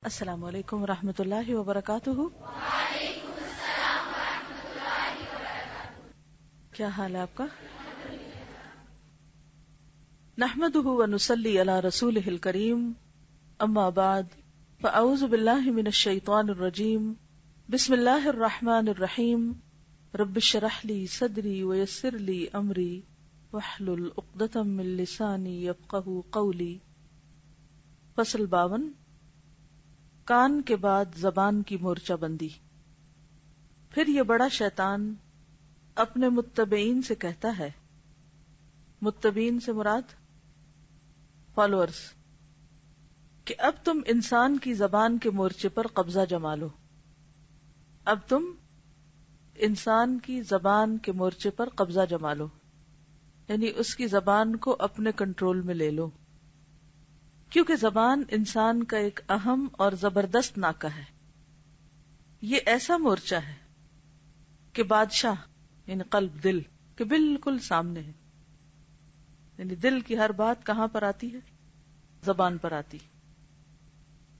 السلام علیکم ورحمۃ اللہ وبرکاتہ۔ وعلیکم السلام ورحمۃ اللہ وبرکاتہ۔ کیا حال ہے آپ کا؟ نحمده ونصلی علی رسولہ الکریم، اما بعد فاعوذ باللہ من الشیطان الرجیم، بسم اللہ الرحمن الرحیم، رب اشرح لی صدری ویسر لی امری واحلل عقدۃ من لسانی یفقہوا قولی۔ فصل 52، کان کے بعد زبان کی مورچہ بندی۔ پھر یہ بڑا شیطان اپنے متبعین سے کہتا ہے، متبعین سے مراد فالوورز، کہ اب تم انسان کی زبان کے مورچے پر قبضہ جما لو، اب تم انسان کی زبان کے مورچے پر قبضہ جما لو، یعنی اس کی زبان کو اپنے کنٹرول میں لے لو، کیونکہ زبان انسان کا ایک اہم اور زبردست ناکہ ہے۔ یہ ایسا مورچہ ہے کہ بادشاہ یعنی قلب، دل کے بالکل سامنے ہے، یعنی دل کی ہر بات کہاں پر آتی ہے؟ زبان پر آتی۔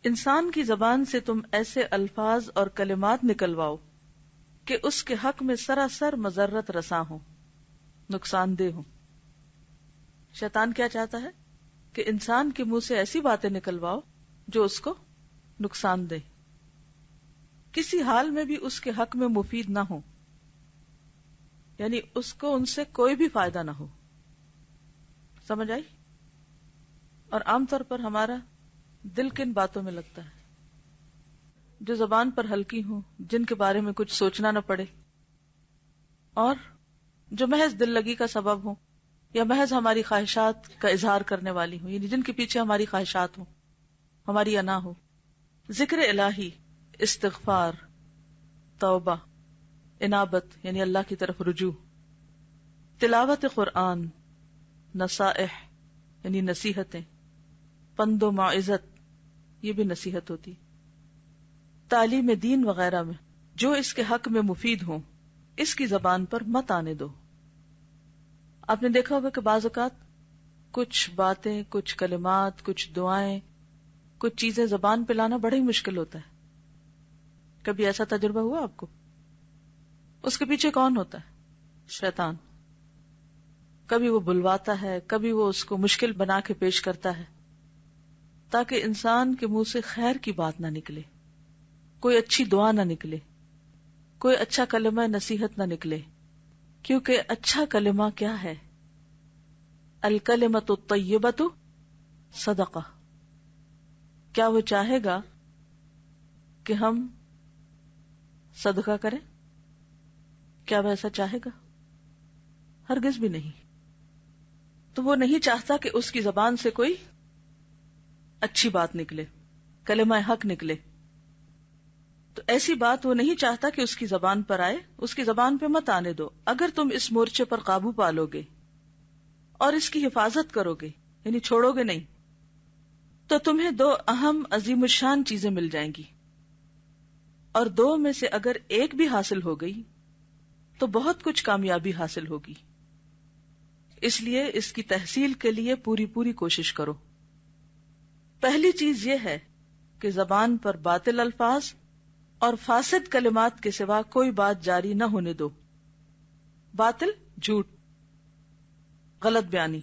انسان کی زبان سے تم ایسے الفاظ اور کلمات نکلواؤ کہ اس کے حق میں سراسر مضرت رساں ہوں، نقصان دہ ہوں۔ شیطان کیا چاہتا ہے؟ کہ انسان کے منہ سے ایسی باتیں نکلواؤ جو اس کو نقصان دے، کسی حال میں بھی اس کے حق میں مفید نہ ہو، یعنی اس کو ان سے کوئی بھی فائدہ نہ ہو۔ سمجھ آئی؟ اور عام طور پر ہمارا دل کن باتوں میں لگتا ہے؟ جو زبان پر ہلکی ہوں، جن کے بارے میں کچھ سوچنا نہ پڑے، اور جو محض دل لگی کا سبب ہوں، یا محض ہماری خواہشات کا اظہار کرنے والی ہوں، یعنی جن کے پیچھے ہماری خواہشات ہوں، ہماری انا ہو۔ ذکر الہی، استغفار، توبہ، انابت یعنی اللہ کی طرف رجوع، تلاوت قرآن، نصائح یعنی نصیحتیں، پند و موعظت یہ بھی نصیحت ہوتی، تعلیم دین وغیرہ میں جو اس کے حق میں مفید ہوں اس کی زبان پر مت آنے دو۔ آپ نے دیکھا ہوگا کہ بعض اوقات کچھ باتیں، کچھ کلمات، کچھ دعائیں، کچھ چیزیں زبان پہ لانا بڑا ہی مشکل ہوتا ہے۔ کبھی ایسا تجربہ ہوا آپ کو؟ اس کے پیچھے کون ہوتا ہے؟ شیطان۔ کبھی وہ بلواتا ہے، کبھی وہ اس کو مشکل بنا کے پیش کرتا ہے تاکہ انسان کے منہ سے خیر کی بات نہ نکلے، کوئی اچھی دعا نہ نکلے، کوئی اچھا کلمہ نصیحت نہ نکلے، کیونکہ اچھا کلمہ کیا ہے؟ الکلمۃ الطیبۃ صدقہ۔ کیا وہ چاہے گا کہ ہم صدقہ کریں؟ کیا وہ ایسا چاہے گا؟ ہرگز بھی نہیں۔ تو وہ نہیں چاہتا کہ اس کی زبان سے کوئی اچھی بات نکلے، کلمہ حق نکلے۔ تو ایسی بات وہ نہیں چاہتا کہ اس کی زبان پر آئے، اس کی زبان پہ مت آنے دو۔ اگر تم اس مورچے پر قابو پالو گے اور اس کی حفاظت کرو گے، یعنی چھوڑو گے نہیں، تو تمہیں دو اہم عظیم الشان چیزیں مل جائیں گی، اور دو میں سے اگر ایک بھی حاصل ہو گئی تو بہت کچھ کامیابی حاصل ہوگی۔ اس لیے اس کی تحصیل کے لیے پوری کوشش کرو۔ پہلی چیز یہ ہے کہ زبان پر باطل الفاظ اور فاسد کلمات کے سوا کوئی بات جاری نہ ہونے دو۔ باطل جھوٹ، غلط بیانی،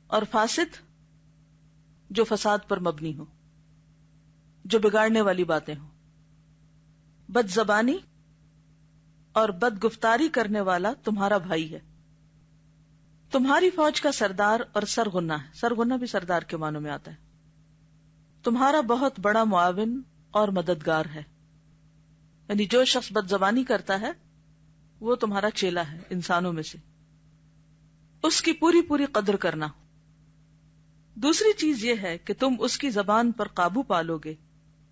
اور فاسد جو فساد پر مبنی ہو، جو بگاڑنے والی باتیں ہوں۔ بد زبانی اور بد گفتاری کرنے والا تمہارا بھائی ہے۔ تمہاری فوج کا سردار اور سرغنہ ہے، سرغنہ بھی سردار کے معنوں میں آتا ہے، تمہارا بہت بڑا معاون اور مددگار ہے۔ یعنی جو شخص بد زبانی کرتا ہے وہ تمہارا چیلا ہے انسانوں میں سے، اس کی پوری قدر کرنا۔ دوسری چیز یہ ہے کہ تم اس کی زبان پر قابو پالو گے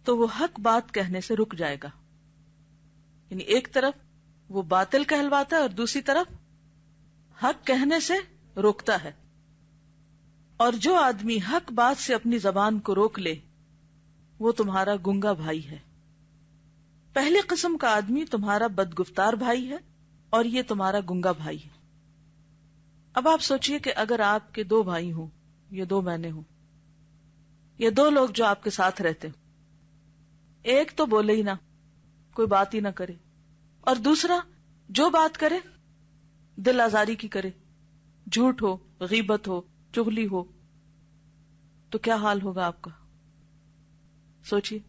تو وہ حق بات کہنے سے رک جائے گا، یعنی ایک طرف وہ باطل کہلواتا ہے اور دوسری طرف حق کہنے سے روکتا ہے۔ اور جو آدمی حق بات سے اپنی زبان کو روک لے وہ تمہارا گنگا بھائی ہے۔ پہلی قسم کا آدمی تمہارا بدگفتار بھائی ہے اور یہ تمہارا گنگا بھائی ہے۔ اب آپ سوچئے کہ اگر آپ کے دو بھائی ہوں یا دو بہنیں ہوں یا دو لوگ جو آپ کے ساتھ رہتے ہیں ایک تو بولے ہی نہ، کوئی بات ہی نہ کرے، اور دوسرا جو بات کرے دل آزاری کی کرے، جھوٹ ہو، غیبت ہو، چغلی ہو، تو کیا حال ہوگا آپ کا؟ سوچئے،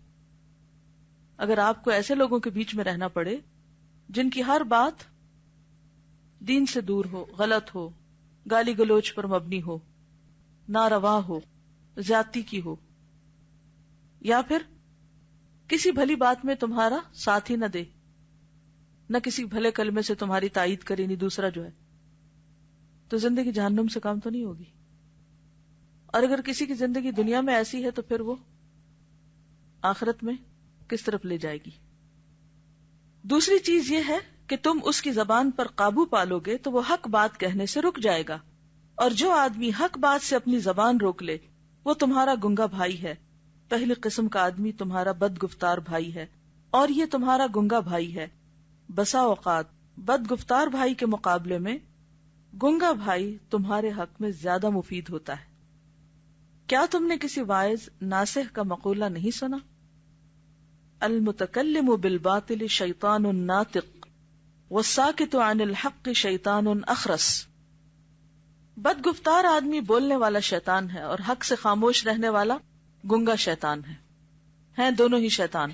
اگر آپ کو ایسے لوگوں کے بیچ میں رہنا پڑے جن کی ہر بات دین سے دور ہو، غلط ہو، گالی گلوچ پر مبنی ہو، ناروا ہو، زیادتی کی ہو، یا پھر کسی بھلی بات میں تمہارا ساتھ ہی نہ دے، نہ کسی بھلے کلمے سے تمہاری تائید کرے، نہیں دوسرا جو ہے، تو زندگی جہنم سے کام تو نہیں ہوگی. اور اگر کسی کی زندگی دنیا میں ایسی ہے تو پھر وہ آخرت میں کس طرف لے جائے گی. دوسری چیز یہ ہے کہ تم اس کی زبان پر قابو پالو گے تو وہ حق بات کہنے سے رک جائے گا، اور جو آدمی حق بات سے اپنی زبان روک لے وہ تمہارا گنگا بھائی ہے. پہلی قسم کا آدمی تمہارا بد گفتار بھائی ہے، اور یہ تمہارا گنگا بھائی ہے. بسا اوقات بد گفتار بھائی کے مقابلے میں گنگا بھائی تمہارے حق میں زیادہ مفید ہوتا ہے. کیا تم نے کسی واعظ ناصح کا مقولہ نہیں سنا؟ المتکلم بالباطل شیطان ناطق والساکت عن الحق شیطان اخرس. بد گفتار آدمی بولنے والا شیطان ہے، اور حق سے خاموش رہنے والا گنگا شیطان ہے. ہیں دونوں ہی شیطان.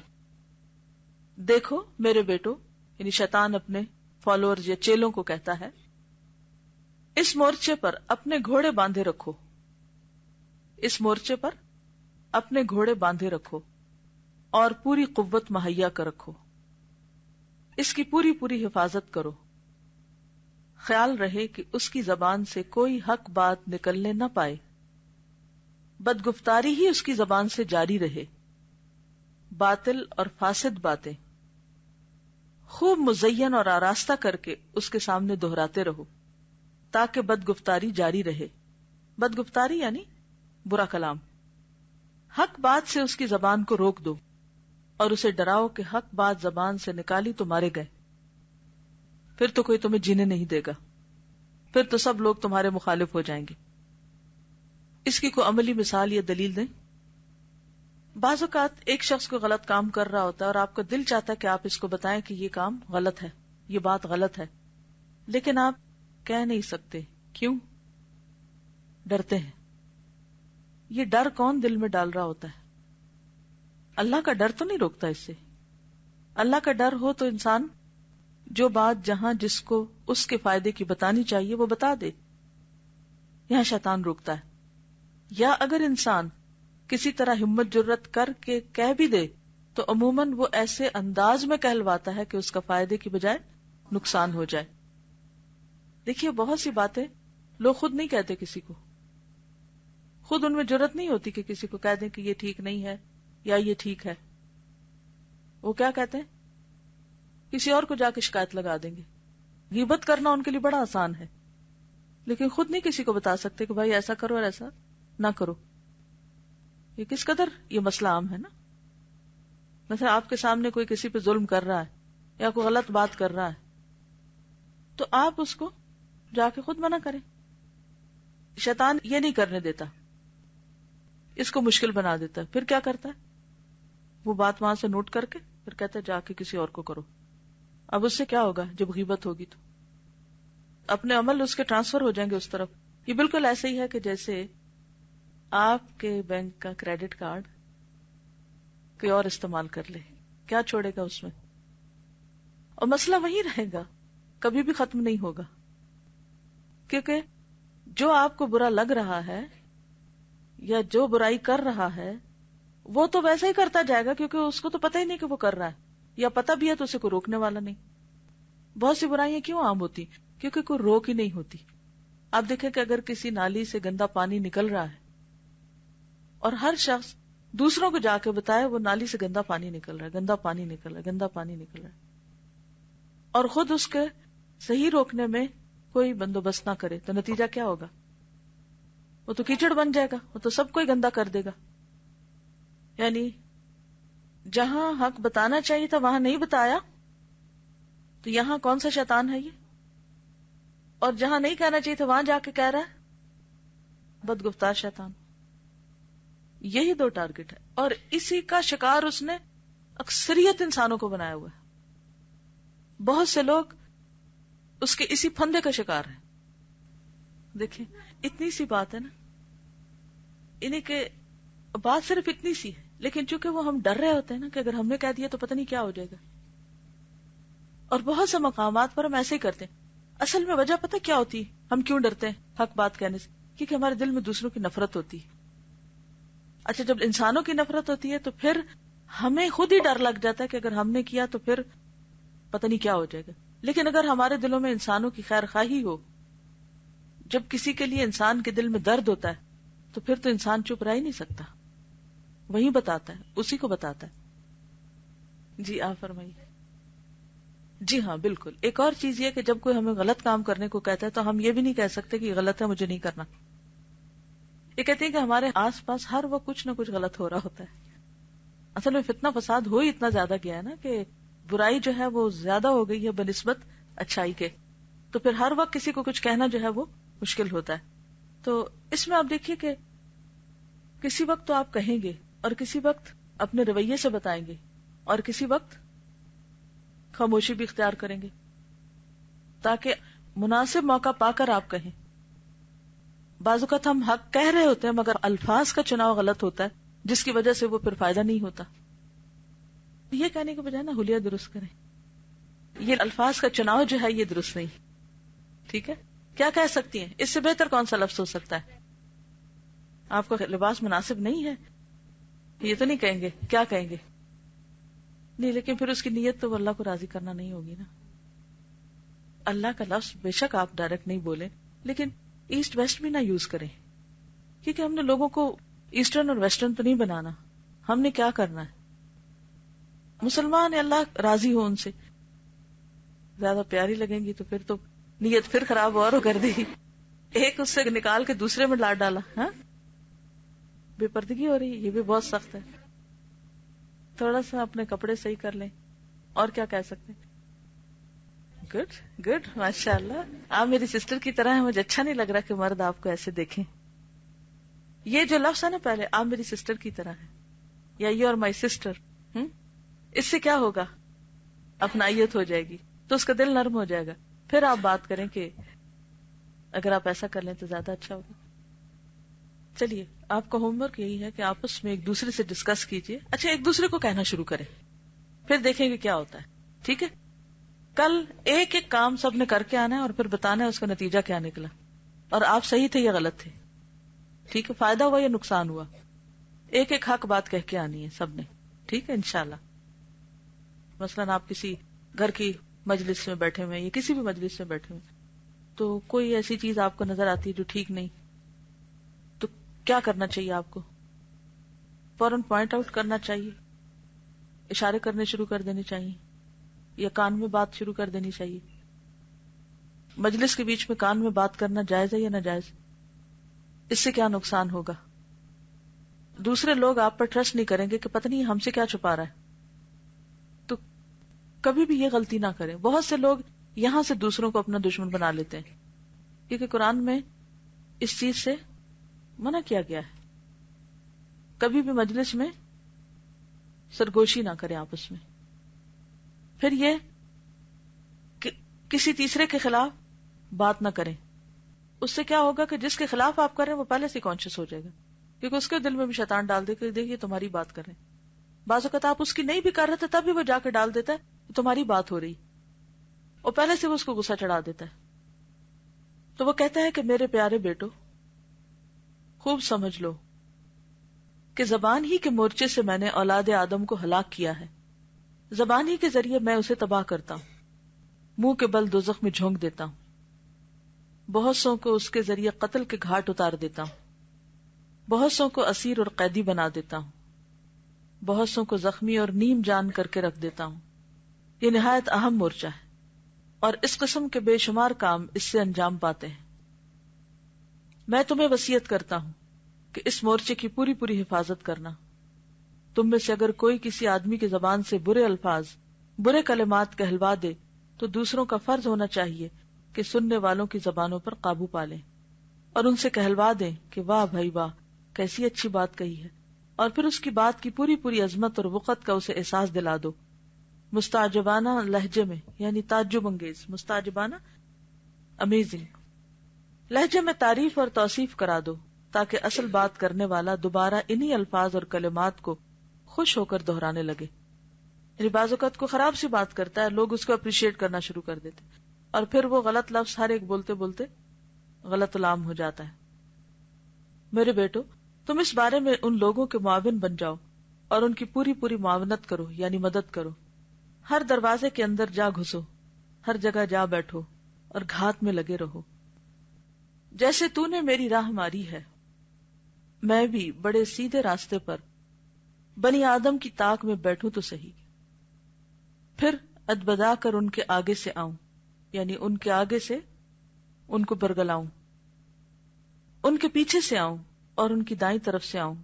دیکھو میرے بیٹو، یعنی شیطان اپنے فالوورز یا چیلوں کو کہتا ہے، اس مورچے پر اپنے گھوڑے باندھے رکھو، اس مورچے پر اپنے گھوڑے باندھے رکھو اور پوری قوت مہیا کر رکھو، اس کی پوری پوری حفاظت کرو. خیال رہے کہ اس کی زبان سے کوئی حق بات نکلنے نہ پائے، بدگفتاری ہی اس کی زبان سے جاری رہے. باطل اور فاسد باتیں خوب مزین اور آراستہ کر کے اس کے سامنے دہراتے رہو تاکہ بدگفتاری جاری رہے. بدگفتاری یعنی برا کلام. حق بات سے اس کی زبان کو روک دو اور اسے ڈراؤ کہ حق بات زبان سے نکالی تو مارے گئے، پھر تو کوئی تمہیں جینے نہیں دے گا، پھر تو سب لوگ تمہارے مخالف ہو جائیں گے. اس کی کوئی عملی مثال یا دلیل دیں؟ بعض اوقات ایک شخص کو غلط کام کر رہا ہوتا ہے اور آپ کا دل چاہتا ہے کہ آپ اس کو بتائیں کہ یہ کام غلط ہے، یہ بات غلط ہے، لیکن آپ کہہ نہیں سکتے. کیوں؟ ڈرتے ہیں. یہ ڈر کون دل میں ڈال رہا ہوتا ہے؟ اللہ کا ڈر تو نہیں روکتا اس سے. اللہ کا ڈر ہو تو انسان جو بات جہاں جس کو اس کے فائدے کی بتانی چاہیے وہ بتا دے. یہاں شیطان روکتا ہے. یا اگر انسان کسی طرح ہمت جرت کر کے کہہ بھی دے تو عموماً وہ ایسے انداز میں کہلواتا ہے کہ اس کا فائدے کی بجائے نقصان ہو جائے. دیکھیے بہت سی باتیں لوگ خود نہیں کہتے کسی کو، خود ان میں جرت نہیں ہوتی کہ کسی کو کہہ دیں کہ یہ ٹھیک نہیں ہے یا یہ ٹھیک ہے. وہ کیا کہتے ہیں؟ کسی اور کو جا کے شکایت لگا دیں گے. غیبت کرنا ان کے لیے بڑا آسان ہے، لیکن خود نہیں کسی کو بتا سکتے کہ بھائی ایسا کرو اور ایسا نہ کرو. یہ کس قدر یہ مسئلہ عام ہے نا. مثلا آپ کے سامنے کوئی کسی پہ ظلم کر رہا ہے یا کوئی غلط بات کر رہا ہے تو آپ اس کو جا کے خود منع کریں. شیطان یہ نہیں کرنے دیتا، اس کو مشکل بنا دیتا ہے. پھر کیا کرتا ہے؟ وہ بات وہاں سے نوٹ کر کے پھر کہتا ہے جا کے کسی اور کو کرو. اب اس سے کیا ہوگا؟ جب غیبت ہوگی تو اپنے عمل اس کے ٹرانسفر ہو جائیں گے اس طرف. یہ بالکل ایسے ہی ہے کہ جیسے آپ کے بینک کا کریڈٹ کارڈ کوئی اور استعمال کر لے، کیا چھوڑے گا اس میں؟ اور مسئلہ وہی رہے گا، کبھی بھی ختم نہیں ہوگا. کیونکہ جو آپ کو برا لگ رہا ہے یا جو برائی کر رہا ہے وہ تو ویسا ہی کرتا جائے گا، کیونکہ اس کو تو پتہ ہی نہیں کہ وہ کر رہا ہے، یا پتہ بھی ہے تو اسے کوئی روکنے والا نہیں. بہت سی برائیاں کیوں عام ہوتی؟ کیونکہ کوئی روک ہی نہیں ہوتی. آپ دیکھیں کہ اگر کسی نالی سے گندا پانی نکل رہا ہے اور ہر شخص دوسروں کو جا کے بتائے وہ نالی سے گندا پانی نکل رہا ہے، گندا پانی نکل رہا ہے، گندا پانی نکل رہا ہے، اور خود اس کے صحیح روکنے میں کوئی بندوبست نہ کرے تو نتیجہ کیا ہوگا؟ وہ تو کیچڑ بن جائے گا، وہ تو سب کوئی گندا کر دے گا. یعنی جہاں حق بتانا چاہیے تھا وہاں نہیں بتایا تو یہاں کون سا شیطان ہے یہ؟ اور جہاں نہیں کہنا چاہیے تھا وہاں جا کے کہہ رہا ہے بدگفتار شیطان. یہی دو ٹارگٹ ہے، اور اسی کا شکار اس نے اکثریت انسانوں کو بنایا ہوا ہے. بہت سے لوگ اس کے اسی پھندے کا شکار ہیں. دیکھیں اتنی سی بات ہے نا، انہیں کہ بات صرف اتنی سی ہے، لیکن چونکہ وہ ہم ڈر رہے ہوتے ہیں نا کہ اگر ہم نے کہہ دیا تو پتہ نہیں کیا ہو جائے گا. اور بہت سے مقامات پر ہم ایسے ہی کرتے ہیں. اصل میں وجہ پتہ کیا ہوتی ہے ہم کیوں ڈرتے ہیں حق بات کہنے سے؟ کیونکہ ہمارے دل میں دوسروں کی نفرت ہوتی ہے. اچھا جب انسانوں کی نفرت ہوتی ہے تو پھر ہمیں خود ہی ڈر لگ جاتا ہے کہ اگر ہم نے کیا تو پھر پتہ نہیں کیا ہو جائے گا. لیکن اگر ہمارے دلوں میں انسانوں کی خیر خواہی ہو، جب کسی کے لیے انسان کے دل میں درد ہوتا ہے تو پھر تو انسان چپ رہ ہی نہیں سکتا، وہی بتاتا ہے، اسی کو بتاتا ہے. جی آپ فرمائیے. جی ہاں بالکل. ایک اور چیز یہ کہ جب کوئی ہمیں غلط کام کرنے کو کہتا ہے تو ہم یہ بھی نہیں کہہ سکتے کہ یہ غلط ہے مجھے نہیں کرنا. یہ کہتے ہیں کہ ہمارے آس پاس ہر وقت کچھ نہ کچھ غلط ہو رہا ہوتا ہے. اصل میں فتنہ فساد ہو ہی اتنا زیادہ گیا ہے نا کہ برائی جو ہے وہ زیادہ ہو گئی ہے بنسبت اچھائی کے، تو پھر ہر وقت کسی کو کچھ کہنا جو ہے وہ مشکل ہوتا ہے. تو اس میں آپ دیکھیے کہ کسی وقت تو آپ کہیں گے اور کسی وقت اپنے رویے سے بتائیں گے اور کسی وقت خاموشی بھی اختیار کریں گے تاکہ مناسب موقع پا کر آپ کہیں. بعض اوقات ہم حق کہہ رہے ہوتے ہیں مگر الفاظ کا چناؤ غلط ہوتا ہے جس کی وجہ سے وہ پھر فائدہ نہیں ہوتا. یہ کہنے کے بجائے نا حلیہ درست کریں، یہ الفاظ کا چناؤ جو ہے یہ درست نہیں. ٹھیک ہے، کیا کہہ سکتی ہیں؟ اس سے بہتر کون سا لفظ ہو سکتا ہے؟ آپ کا لباس مناسب نہیں ہے، یہ تو نہیں کہیں گے. کیا کہیں گے؟ نہیں، لیکن پھر اس کی نیت تو اللہ کو راضی کرنا نہیں ہوگی نا. اللہ کا لفظ بے شک آپ ڈائریکٹ نہیں بولیں، لیکن ایسٹ ویسٹ بھی نہ یوز کریں، کیونکہ ہم نے لوگوں کو ایسٹرن اور ویسٹرن تو نہیں بنانا. ہم نے کیا کرنا ہے؟ مسلمان ہے، اللہ راضی ہو ان سے. زیادہ پیاری لگیں گی تو پھر تو نیت پھر خراب اور کر دی. ایک اس سے نکال کے دوسرے میں لاٹ ڈالا. ہاں بے پردگی ہو رہی ہے، یہ بھی بہت سخت ہے. تھوڑا سا اپنے کپڑے صحیح کر لیں. اور کیا کہہ سکتے ہیں؟ گڈ گڈ ماشاء اللہ، آپ میری سسٹر کی طرح ہیں. مجھے اچھا نہیں لگ رہا کہ مرد آپ کو ایسے دیکھیں. یہ جو لفظ ہے نا پہلے، آپ میری سسٹر کی طرح ہیں یا یو آر مائی سسٹر، اس سے کیا ہوگا؟ اپنائیت ہو جائے گی تو اس کا دل نرم ہو جائے گا. پھر آپ بات کریں کہ اگر آپ ایسا کر لیں تو زیادہ اچھا ہوگا. چلیے آپ کا ہوم ورک یہی ہے کہ آپس میں ایک دوسرے سے ڈسکس کیجئے. اچھا ایک دوسرے کو کہنا شروع کریں، پھر دیکھیں گے کیا ہوتا ہے. ٹھیک ہے، کل ایک ایک کام سب نے کر کے آنا ہے اور پھر بتانا ہے اس کا نتیجہ کیا نکلا اور آپ صحیح تھے یا غلط تھے. ٹھیک ہے، فائدہ ہوا یا نقصان ہوا، ایک ایک حق بات کہہ کے آنی ہے سب نے. ٹھیک ہے انشاءاللہ. مثلاً آپ کسی گھر کی مجلس میں بیٹھے ہوئے یا کسی بھی مجلس میں بیٹھے ہوئے تو کوئی ایسی چیز آپ کو نظر آتی ہے جو ٹھیک نہیں، تو کیا کرنا چاہیے؟ آپ کو فوراً پوائنٹ آؤٹ کرنا چاہیے، اشارے کرنے شروع کر دینے چاہیے یا کان میں بات شروع کر دینی چاہیے. مجلس کے بیچ میں کان میں بات کرنا جائز ہے یا ناجائز؟ اس سے کیا نقصان ہوگا؟ دوسرے لوگ آپ پر ٹرسٹ نہیں کریں گے کہ پتہ نہیں ہم سے کیا چھپا رہا ہے. تو کبھی بھی یہ غلطی نہ کریں. بہت سے لوگ یہاں سے دوسروں کو اپنا دشمن بنا لیتے ہیں کیونکہ قرآن میں اس چیز سے منع کیا گیا ہے. کبھی بھی مجلس میں سرگوشی نہ کریں آپس میں. پھر یہ کہ کسی تیسرے کے خلاف بات نہ کریں. اس سے کیا ہوگا کہ جس کے خلاف آپ کر رہے ہیں وہ پہلے سے کانشیس ہو جائے گا کیونکہ اس کے دل میں بھی شیطان ڈال دے کہ دیکھیے تمہاری بات کر رہے ہیں. بعض اوقات آپ اس کی نہیں بھی کر رہے تھے تب بھی وہ جا کے ڈال دیتا ہے کہ تمہاری بات ہو رہی اور پہلے سے وہ اس کو غصہ چڑھا دیتا ہے. تو وہ کہتا ہے کہ میرے پیارے بیٹو خوب سمجھ لو کہ زبان ہی کے مورچے سے میں نے اولاد آدم کو ہلاک کیا ہے. زبان ہی کے ذریعے میں اسے تباہ کرتا ہوں، منہ کے بل دوزخ میں جھونک دیتا ہوں، بہت سو کو اس کے ذریعے قتل کے گھاٹ اتار دیتا ہوں، بہت سو کو اسیر اور قیدی بنا دیتا ہوں، بہت سو کو زخمی اور نیم جان کر کے رکھ دیتا ہوں. یہ نہایت اہم مورچہ ہے اور اس قسم کے بے شمار کام اس سے انجام پاتے ہیں. میں تمہیں وصیت کرتا ہوں کہ اس مورچے کی پوری پوری حفاظت کرنا. تم میں سے اگر کوئی کسی آدمی کی زبان سے برے الفاظ، برے کلمات کہلوا دے تو دوسروں کا فرض ہونا چاہیے کہ سننے والوں کی زبانوں پر قابو پالیں اور ان سے کہلوا دیں کہ واہ بھائی واہ، کیسی اچھی بات کہی ہے، اور پھر اس کی بات کی پوری پوری عظمت اور وقت کا اسے احساس دلا دو، مستعجبانہ لہجے میں، یعنی تعجب انگیز، مستعجبانہ امیزنگ لہجے میں تعریف اور توصیف کرا دو، تاکہ اصل بات کرنے والا دوبارہ انہی الفاظ اور کلمات کو خوش ہو کر دہرانے لگے۔ یعنی بعض اوقات کو خراب سی بات کرتا ہے، لوگ اس کو اپریشیٹ کرنا شروع کر دیتے، اور پھر وہ غلط لفظ ہر ایک بولتے بولتے غلط لام ہو جاتا ہے۔ میرے بیٹو، تم اس بارے میں ان لوگوں کے معاون بن جاؤ اور ان کی پوری پوری معاونت کرو، یعنی مدد کرو۔ ہر دروازے کے اندر جا گھسو، ہر جگہ جا بیٹھو اور گھات میں لگے رہو۔ جیسے تو نے میری راہ ماری ہے، میں بھی بڑے سیدھے راستے پر بنی آدم کی طاق میں بیٹھوں تو صحیح، پھر ادبدا کر ان کے آگے سے آؤں، یعنی ان کے آگے سے ان کو برگلاؤں، ان کے پیچھے سے آؤں اور ان کی دائیں طرف سے آؤں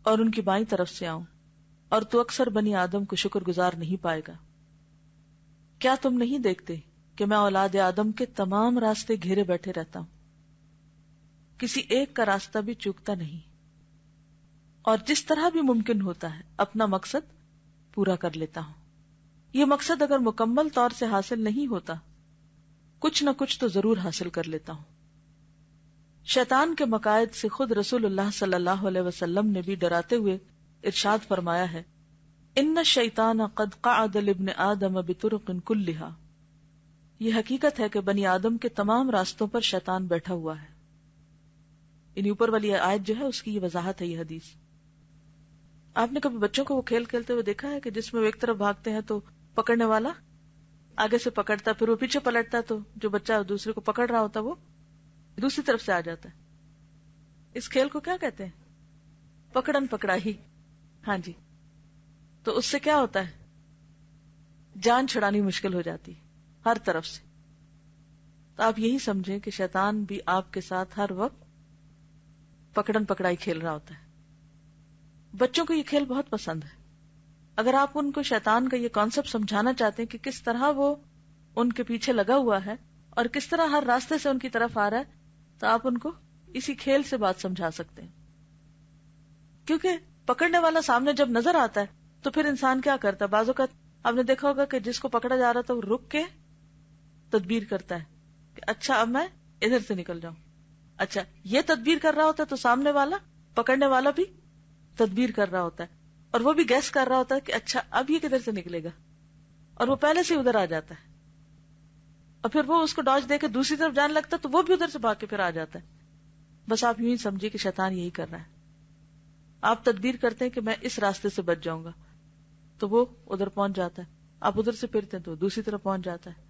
اور ان کی بائیں طرف سے آؤں، اور تو اکثر بنی آدم کو شکر گزار نہیں پائے گا۔ کیا تم نہیں دیکھتے کہ میں اولاد آدم کے تمام راستے گھیرے بیٹھے رہتا ہوں، کسی ایک کا راستہ بھی چوکتا نہیں، اور جس طرح بھی ممکن ہوتا ہے اپنا مقصد پورا کر لیتا ہوں۔ یہ مقصد اگر مکمل طور سے حاصل نہیں ہوتا، کچھ نہ کچھ تو ضرور حاصل کر لیتا ہوں۔ شیطان کے مقائد سے خود رسول اللہ صلی اللہ علیہ وسلم نے بھی ڈراتے ہوئے ارشاد فرمایا ہے، ان الشیطان قد قعد لابن آدم بطرق کلھا، یہ حقیقت ہے کہ بنی آدم کے تمام راستوں پر شیطان بیٹھا ہوا ہے۔ یعنی اوپر والی آیت جو ہے اس کی یہ وضاحت ہے، یہ حدیث۔ آپ نے کبھی بچوں کو وہ کھیل کھیلتے ہوئے دیکھا ہے کہ جس میں وہ ایک طرف بھاگتے ہیں تو پکڑنے والا آگے سے پکڑتا ہے، پھر وہ پیچھے پلٹتا ہے تو جو بچہ دوسرے کو پکڑ رہا ہوتا وہ دوسری طرف سے آ جاتا ہے۔ اس کھیل کو کیا کہتے ہیں؟ پکڑن پکڑائی۔ ہاں جی، تو اس سے کیا ہوتا ہے؟ جان چھڑانی مشکل ہو جاتی ہر طرف سے۔ تو آپ یہی سمجھیں کہ شیطان بھی آپ کے ساتھ ہر وقت پکڑن پکڑائی کھیل رہا ہوتا ہے۔ بچوں کو یہ کھیل بہت پسند ہے۔ اگر آپ ان کو شیطان کا یہ کانسیپٹ سمجھانا چاہتے ہیں کہ کس طرح وہ ان کے پیچھے لگا ہوا ہے اور کس طرح ہر راستے سے ان کی طرف آ رہا ہے، تو آپ ان کو اسی کھیل سے بات سمجھا سکتے ہیں۔ کیونکہ پکڑنے والا سامنے جب نظر آتا ہے تو پھر انسان کیا کرتا ہے؟ بعض اوقات آپ نے دیکھا ہوگا کہ جس کو پکڑا جا رہا تھا وہ رک کے تدبیر کرتا ہے کہ اچھا اب میں ادھر سے نکل جاؤں۔ اچھا، یہ تدبیر کر رہا ہوتا ہے تو سامنے والا پکڑنے والا بھی تدبیر کر رہا ہوتا ہے، اور وہ بھی گیس کر رہا ہوتا ہے کہ اچھا اب یہ کدھر سے نکلے گا، اور وہ پہلے سے ادھر آ جاتا ہے، اور پھر وہ اس کو ڈاج دے کے دوسری طرف جانے لگتا ہے تو وہ بھی ادھر سے بھاگ کے پھر آ جاتا ہے۔ بس آپ یوں ہی سمجھے کہ شیطان یہی کر رہا ہے۔ آپ تدبیر کرتے ہیں کہ میں اس راستے سے بچ جاؤں گا تو وہ ادھر پہنچ جاتا ہے، آپ ادھر سے پھرتے ہیں تو دوسری طرف پہنچ جاتا ہے،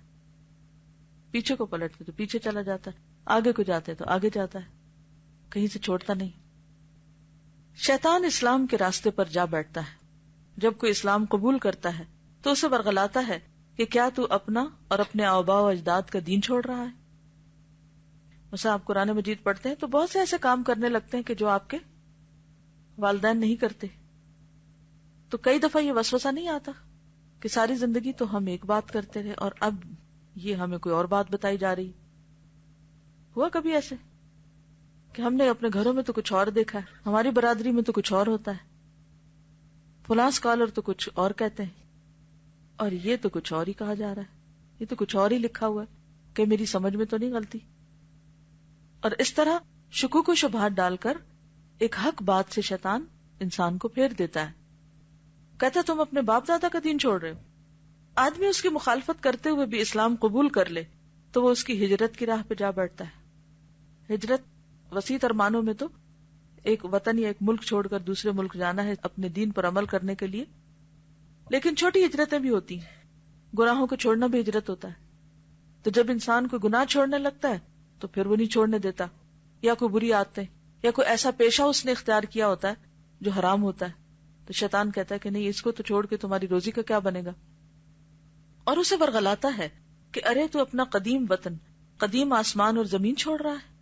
پیچھے کو پلٹتے تو پیچھے چلا جاتا ہے، آگے کو جاتے تو آگے جاتا ہے، کہیں سے چھوڑتا نہیں۔ شیطان اسلام کے راستے پر جا بیٹھتا ہے۔ جب کوئی اسلام قبول کرتا ہے تو اسے ورغلاتا ہے کہ کیا تو اپنا اور اپنے آباء و اجداد کا دین چھوڑ رہا ہے۔ مثلا آپ قرآن مجید پڑھتے ہیں تو بہت سے ایسے کام کرنے لگتے ہیں کہ جو آپ کے والدین نہیں کرتے، تو کئی دفعہ یہ وسوسہ نہیں آتا کہ ساری زندگی تو ہم ایک بات کرتے رہے اور اب یہ ہمیں کوئی اور بات بتائی جا رہی؟ ہوا کبھی ایسے کہ ہم نے اپنے گھروں میں تو کچھ اور دیکھا ہے، ہماری برادری میں تو کچھ اور ہوتا ہے، فلاں اسکالر تو کچھ اور کہتے ہیں اور یہ تو کچھ اور ہی کہا جا رہا ہے، یہ تو کچھ اور ہی لکھا ہوا ہے، کہ میری سمجھ میں تو نہیں غلطی؟ اور اس طرح شکوک و شبہات ڈال کر ایک حق بات سے شیطان انسان کو پھیر دیتا ہے۔ کہتا تم اپنے باپ دادا کا دین چھوڑ رہے ہو۔ آدمی اس کی مخالفت کرتے ہوئے بھی اسلام قبول کر لے تو وہ اس کی ہجرت کی راہ پہ جا بیٹھتا ہے۔ ہجرت وسیع تر معنوں میں تو ایک وطن یا ایک ملک چھوڑ کر دوسرے ملک جانا ہے اپنے دین پر عمل کرنے کے لیے، لیکن چھوٹی ہجرتیں بھی ہوتی ہیں، گناہوں کو چھوڑنا بھی ہجرت ہوتا ہے۔ تو جب انسان کو گناہ چھوڑنے لگتا ہے تو پھر وہ نہیں چھوڑنے دیتا، یا کوئی بری عادتیں یا کوئی ایسا پیشہ اس نے اختیار کیا ہوتا ہے جو حرام ہوتا ہے، تو شیطان کہتا ہے کہ نہیں، اس کو تو چھوڑ کے تمہاری روزی کا کیا بنے گا، اور اسے ورغلاتا ہے کہ ارے تو اپنا قدیم وطن، قدیم آسمان اور زمین چھوڑ رہا ہے۔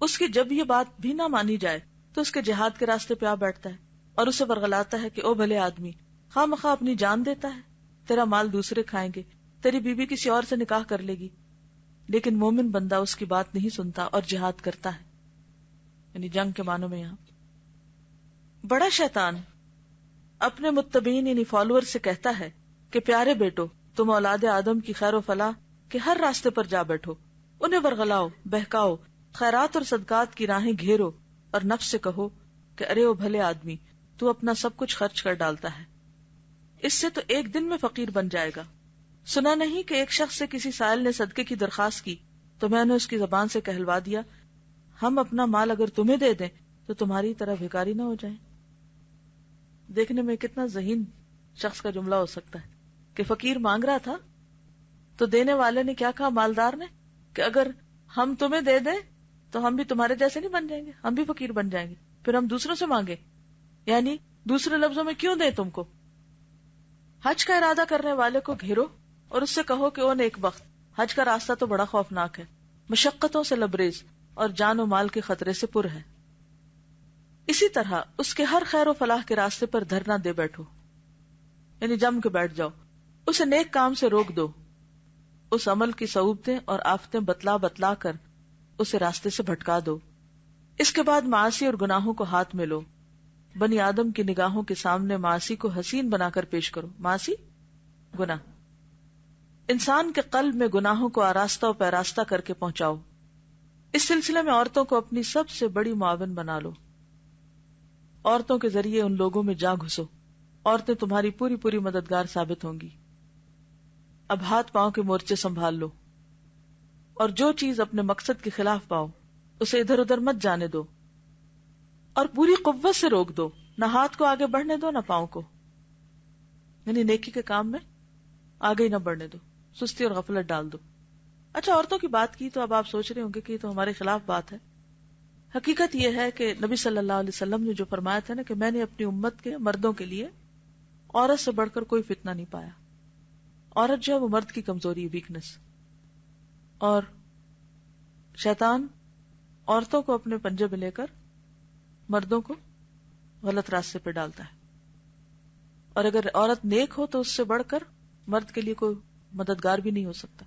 اس کی جب یہ بات بھی نہ مانی جائے تو اس کے جہاد کے راستے پہ آ بیٹھتا ہے اور اسے ورغلاتا ہے کہ او بھلے آدمی، خواہ مخواہ اپنی جان دیتا ہے، تیرا مال دوسرے کھائیں گے، تیری بیوی کسی اور سے نکاح کر لے گی، لیکن مومن بندہ اس کی بات نہیں سنتا اور جہاد کرتا ہے، یعنی جنگ کے معنوں میں یہاں۔ بڑا شیطان اپنے متبعین یعنی فالوور سے کہتا ہے کہ پیارے بیٹو، تم اولاد آدم کی خیر و فلاح کے ہر راستے پر جا بیٹھو، انہیں ورغلاؤ، بہکاؤ، خیرات اور صدقات کی راہیں گھیرو، اور نفس سے کہو کہ ارے او بھلے آدمی، تو اپنا سب کچھ خرچ کر ڈالتا ہے، اس سے تو ایک دن میں فقیر بن جائے گا۔ سنا نہیں کہ ایک شخص سے کسی سائل نے صدقے کی درخواست کی تو میں نے اس کی زبان سے کہلوا دیا، ہم اپنا مال اگر تمہیں دے دیں تو تمہاری طرح بھکاری نہ ہو جائیں۔ دیکھنے میں کتنا ذہین شخص کا جملہ ہو سکتا ہے کہ فقیر مانگ رہا تھا تو دینے والے نے کیا کہا، مالدار نے، کہ اگر ہم تمہیں دے دیں تو ہم بھی تمہارے جیسے نہیں بن جائیں گے، ہم بھی فقیر بن جائیں گے، پھر ہم دوسروں سے مانگے، یعنی دوسرے لفظوں میں کیوں دیں تم کو۔ حج کا ارادہ کرنے والے کو گھیرو اور اس سے کہو کہ او نیک بخت، حج کا راستہ تو بڑا خوفناک ہے، مشقتوں سے لبریز اور جان و مال کے خطرے سے پر ہے۔ اسی طرح اس کے ہر خیر و فلاح کے راستے پر دھرنا دے بیٹھو، یعنی جم کے بیٹھ جاؤ، اسے نیک کام سے روک دو، اس عمل کی صعوبتیں اور آفتیں بتلا بتلا کر اسے راستے سے بھٹکا دو۔ اس کے بعد معاصی اور گناہوں کو ہاتھ میں لو، بنی آدم کی نگاہوں کے سامنے معاصی کو حسین بنا کر پیش کرو۔ معاصی، گناہ، انسان کے قلب میں گناہوں کو آراستہ و پیراستہ کر کے پہنچاؤ۔ اس سلسلے میں عورتوں کو اپنی سب سے بڑی معاون بنا لو، عورتوں کے ذریعے ان لوگوں میں جا گھسو، عورتیں تمہاری پوری پوری مددگار ثابت ہوں گی۔ اب ہاتھ پاؤں کے مورچے سنبھال لو، اور جو چیز اپنے مقصد کے خلاف پاؤ اسے ادھر ادھر مت جانے دو، اور پوری قوت سے روک دو، نہ ہاتھ کو آگے بڑھنے دو نہ پاؤں کو، یعنی نیکی کے کام میں آگے ہی نہ بڑھنے دو، سستی اور غفلت ڈال دو۔ اچھا، عورتوں کی بات کی تو اب آپ سوچ رہے ہوں گے کہ یہ تو ہمارے خلاف بات ہے۔ حقیقت یہ ہے کہ نبی صلی اللہ علیہ وسلم نے جو فرمایا تھا نا کہ میں نے اپنی امت کے مردوں کے لیے عورت سے بڑھ کر کوئی فتنہ نہیں پایا۔ عورت جو ہے وہ مرد کی کمزوری، ویکنس، اور شیطان عورتوں کو اپنے پنجے میں لے کر مردوں کو غلط راستے پہ ڈالتا ہے، اور اگر عورت نیک ہو تو اس سے بڑھ کر مرد کے لیے کوئی مددگار بھی نہیں ہو سکتا۔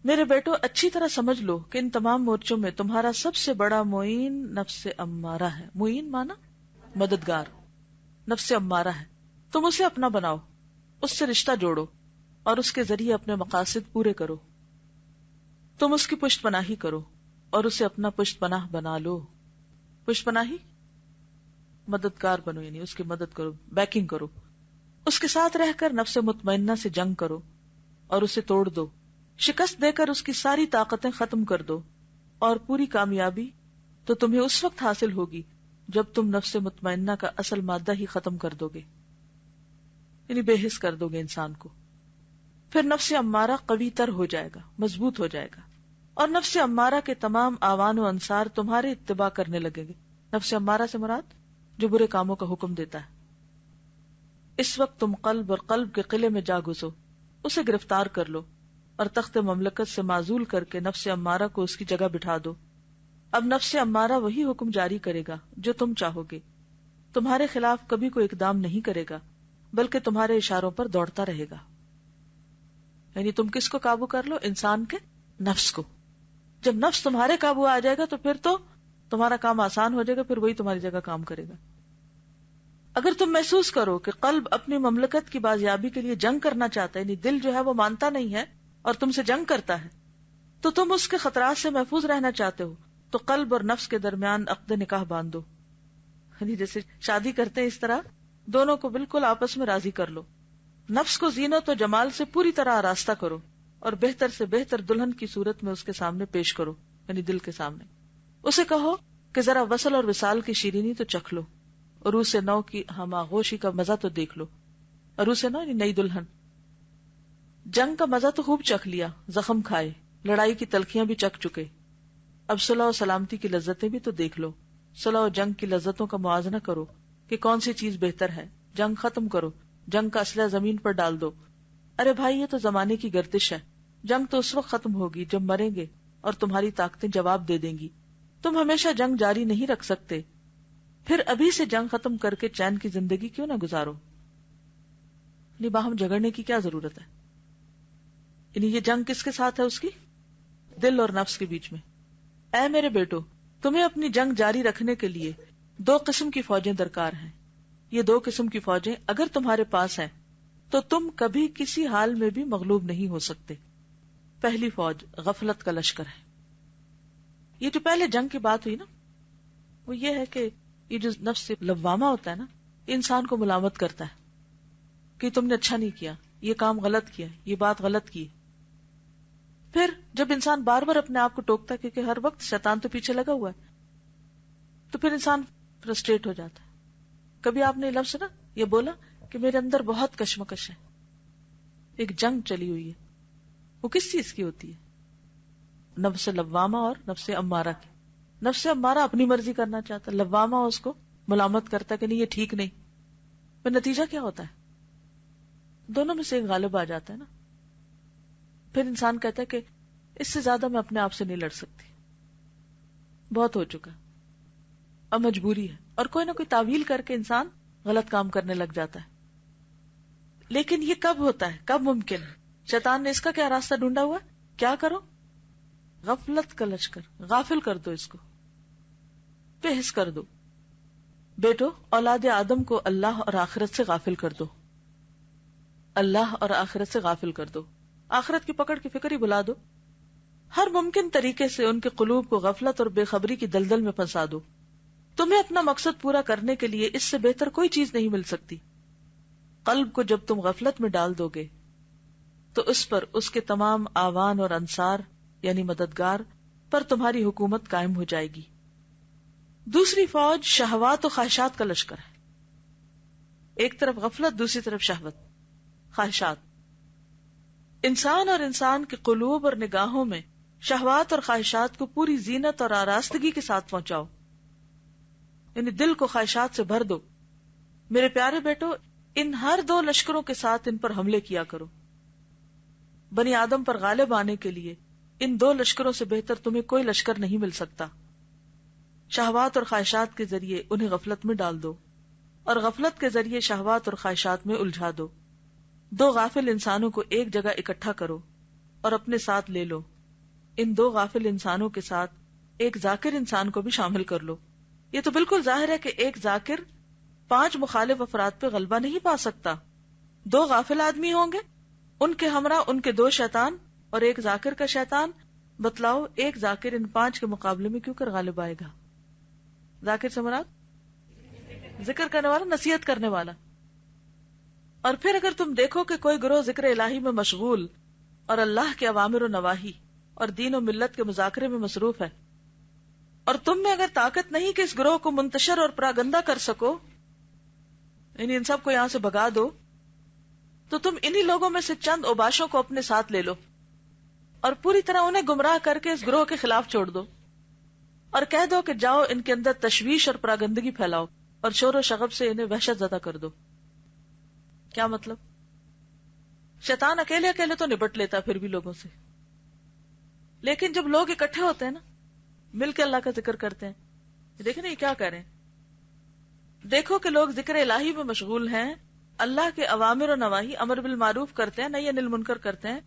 میرے بیٹو، اچھی طرح سمجھ لو کہ ان تمام مورچوں میں تمہارا سب سے بڑا معین نفس امارہ ہے۔ معین مانا مددگار، نفس امارہ ہے۔ تم اسے اپنا بناؤ، اس سے رشتہ جوڑو اور اس کے ذریعے اپنے مقاصد پورے کرو۔ تم اس کی پشت پناہی کرو اور اسے اپنا پشت پناہ بنا لو۔ پشت پناہی، مددگار بنو، یعنی اس کی مدد کرو، بیکنگ کرو۔ اس کے ساتھ رہ کر نفس مطمئنہ سے جنگ کرو اور اسے توڑ دو، شکست دے کر اس کی ساری طاقتیں ختم کر دو، اور پوری کامیابی تو تمہیں اس وقت حاصل ہوگی جب تم نفس مطمئنہ کا اصل مادہ ہی ختم کر دو گے، یعنی بے حس کر دو گے انسان کو۔ پھر نفس امارہ قوی تر ہو جائے گا، مضبوط ہو جائے گا، اور نفس امارہ کے تمام آوان و انصار تمہارے اتباع کرنے لگے گے۔ نفس امارہ سے مراد جو برے کاموں کا حکم دیتا ہے۔ اس وقت تم قلب اور قلب کے قلعے میں جا گھسو، اسے گرفتار کر لو اور تخت مملکت سے معزول کر کے نفس امارہ کو اس کی جگہ بٹھا دو۔ اب نفس امارہ وہی حکم جاری کرے گا جو تم چاہو گے، تمہارے خلاف کبھی کوئی اقدام نہیں کرے گا، بلکہ تمہارے اشاروں پر دوڑتا رہے گا۔ یعنی تم کس کو قابو کر لو؟ انسان کے نفس کو۔ جب نفس تمہارے قابو آ جائے گا تو پھر تو تمہارا کام آسان ہو جائے گا، پھر وہی تمہاری جگہ کام کرے گا۔ اگر تم محسوس کرو کہ قلب اپنی مملکت کی بازیابی کے لیے جنگ کرنا چاہتا ہے، یعنی دل جو ہے وہ مانتا نہیں ہے اور تم سے جنگ کرتا ہے، تو تم اس کے خطرات سے محفوظ رہنا چاہتے ہو، تو قلب اور نفس کے درمیان عقد نکاح باندھ دو، یعنی جیسے شادی کرتے ہیں اس طرح دونوں کو بالکل آپس میں راضی کر لو۔ نفس کو زینت و جمال سے پوری طرح آراستہ کرو اور بہتر سے بہتر دلہن کی صورت میں اس کے سامنے پیش کرو، یعنی دل کے سامنے۔ اسے کہو کہ ذرا وصل اور وصال کی شیرینی تو چکھ لو، عروس نو کی ہم آغوشی کا مزہ تو دیکھ لو۔ عروس نو یعنی نئی دلہن۔ جنگ کا مزہ تو خوب چکھ لیا، زخم کھائے، لڑائی کی تلخیاں بھی چکھ چکے، اب صلح و سلامتی کی لذتیں بھی تو دیکھ لو۔ صلح و جنگ کی لذتوں کا موازنہ کرو کہ کون سی چیز بہتر ہے، جنگ ختم کرو، جنگ کا اسلحہ زمین پر ڈال دو۔ ارے بھائی، یہ تو زمانے کی گردش ہے، جنگ تو اس وقت ختم ہوگی جب مریں گے اور تمہاری طاقتیں جواب دے دیں گی۔ تم ہمیشہ جنگ جاری نہیں رکھ سکتے، پھر ابھی سے جنگ ختم کر کے چین کی زندگی کیوں نہ گزارو؟ یعنی باہم جھگڑنے کی کیا ضرورت ہے؟ یعنی یہ جنگ کس کے ساتھ ہے؟ اس کی دل اور نفس کے بیچ میں۔ اے میرے بیٹو، تمہیں اپنی جنگ جاری رکھنے کے لیے دو قسم کی فوجیں درکار ہیں. یہ دو قسم کی فوجیں اگر تمہارے پاس ہیں تو تم کبھی کسی حال میں بھی مغلوب نہیں ہو سکتے. پہلی فوج غفلت کا لشکر ہے. یہ جو پہلے جنگ کی بات ہوئی نا، وہ یہ ہے کہ یہ جو نفس لوامہ ہوتا ہے نا، انسان کو ملامت کرتا ہے کہ تم نے اچھا نہیں کیا، یہ کام غلط کیا، یہ بات غلط کی. پھر جب انسان بار بار اپنے آپ کو ٹوکتا ہے کیونکہ ہر وقت شیطان تو پیچھے لگا ہوا ہے، تو پھر انسان فرسٹریٹ ہو جاتا ہے. کبھی آپ نے یہ لفظ سنا، یہ بولا کہ میرے اندر بہت کشمکش ہے، ایک جنگ چلی ہوئی ہے. وہ کس چیز کی ہوتی ہے؟ نفس لوامہ اور نفس امارہ کی. نفس امارہ اپنی مرضی کرنا چاہتا ہے، لوامہ اس کو ملامت کرتا ہے کہ نہیں یہ ٹھیک نہیں. پھر نتیجہ کیا ہوتا ہے؟ دونوں میں سے ایک غالب آ جاتا ہے نا. پھر انسان کہتا ہے کہ اس سے زیادہ میں اپنے آپ سے نہیں لڑ سکتی، بہت ہو چکا، اب مجبوری ہے، اور کوئی نہ کوئی تعویل کر کے انسان غلط کام کرنے لگ جاتا ہے. لیکن یہ کب ہوتا ہے، کب ممکن ہے؟ شیطان نے اس کا کیا راستہ ڈھونڈا ہوا؟ کیا کرو؟ غفلت کا لشکر، غافل کر دو، اس کو بے حس کر دو. بیٹو، اولاد آدم کو اللہ اور آخرت سے غافل کر دو، اللہ اور آخرت سے غافل کر دو، آخرت کی پکڑ کی فکر ہی بلا دو. ہر ممکن طریقے سے ان کے قلوب کو غفلت اور بے خبری کی دلدل میں پھنسا دو. تمہیں اپنا مقصد پورا کرنے کے لیے اس سے بہتر کوئی چیز نہیں مل سکتی. قلب کو جب تم غفلت میں ڈال دو گے تو اس پر اس کے تمام آوان اور انصار یعنی مددگار پر تمہاری حکومت قائم ہو جائے گی. دوسری فوج شہوات و خواہشات کا لشکر ہے. ایک طرف غفلت، دوسری طرف شہوت، خواہشات. انسان اور انسان کے قلوب اور نگاہوں میں شہوات اور خواہشات کو پوری زینت اور آراستگی کے ساتھ پہنچاؤ، یعنی دل کو خواہشات سے بھر دو. میرے پیارے بیٹو، ان ہر دو لشکروں کے ساتھ ان پر حملے کیا کرو. بنی آدم پر غالب آنے کے لیے ان دو لشکروں سے بہتر تمہیں کوئی لشکر نہیں مل سکتا. شہوات اور خواہشات کے ذریعے انہیں غفلت میں ڈال دو اور غفلت کے ذریعے شہوات اور خواہشات میں الجھا دو. دو غافل انسانوں کو ایک جگہ اکٹھا کرو اور اپنے ساتھ لے لو. ان دو غافل انسانوں کے ساتھ ایک ذاکر انسان کو بھی شامل کر لو. یہ تو بالکل ظاہر ہے کہ ایک ذاکر 5 مخالف افراد پہ غلبہ نہیں پا سکتا. 2 غافل آدمی ہوں گے، ان کے ہمراہ ان کے 2 شیطان اور ایک ذاکر کا شیطان. بتلاؤ ایک ذاکر ان 5 کے مقابلے میں کیوں کر غالب آئے گا؟ ذاکر سے مراد ذکر کرنے والا، نصیحت کرنے والا. اور پھر اگر تم دیکھو کہ کوئی گروہ ذکر الہی میں مشغول اور اللہ کے اوامر و نواہی اور دین و ملت کے مذاکرے میں مصروف ہے، اور تم میں اگر طاقت نہیں کہ اس گروہ کو منتشر اور پراگندہ کر سکو، یعنی ان سب کو یہاں سے بھگا دو، تو تم انہی لوگوں میں سے چند اوباشوں کو اپنے ساتھ لے لو اور پوری طرح انہیں گمراہ کر کے اس گروہ کے خلاف چھوڑ دو اور کہہ دو کہ جاؤ ان کے اندر تشویش اور پراگندگی پھیلاؤ اور شور و شغب سے انہیں وحشت زدہ کر دو. کیا مطلب؟ شیطان اکیلے اکیلے تو نبٹ لیتا پھر بھی لوگوں سے، لیکن جب لوگ اکٹھے ہوتے ہیں نا، مل کے اللہ کا ذکر کرتے ہیں، دیکھیں نا یہ کیا کہہ رہے ہیں. دیکھو کہ لوگ ذکر الہی میں مشغول ہیں، اللہ کے اوامر و نواہی، امر بالمعروف کرتے ہیں، نہی عن المنکر کرتے ہیں،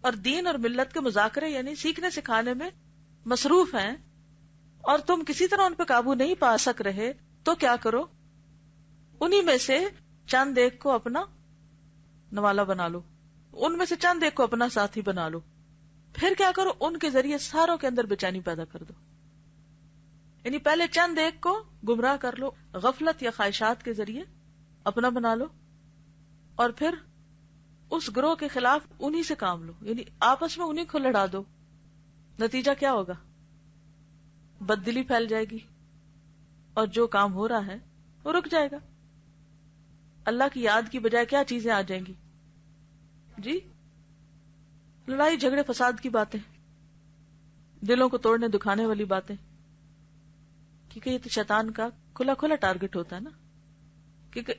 اور دین اور ملت کے مذاکرے یعنی سیکھنے سکھانے میں مصروف ہیں، اور تم کسی طرح ان پہ قابو نہیں پا سک رہے، تو کیا کرو؟ انہی میں سے چند ایک کو اپنا نوالا بنا لو، ان میں سے چند ایک کو اپنا ساتھی بنا لو. پھر کیا کرو؟ ان کے ذریعے ساروں کے اندر بے چینی پیدا کر دو. یعنی پہلے چند ایک کو گمراہ کر لو، غفلت یا خواہشات کے ذریعے اپنا بنا لو، اور پھر اس گروہ کے خلاف انہی سے کام لو، یعنی آپس میں انہی کو لڑا دو. نتیجہ کیا ہوگا؟ بددلی پھیل جائے گی اور جو کام ہو رہا ہے وہ رک جائے گا. اللہ کی یاد کی بجائے کیا چیزیں آ جائیں گی؟ جی، لڑائی جھگڑے فساد کی باتیں، دلوں کو توڑنے دکھانے والی باتیں، کیونکہ یہ تو شیطان کا کھلا کھلا ٹارگٹ ہوتا ہے نا. کیونکہ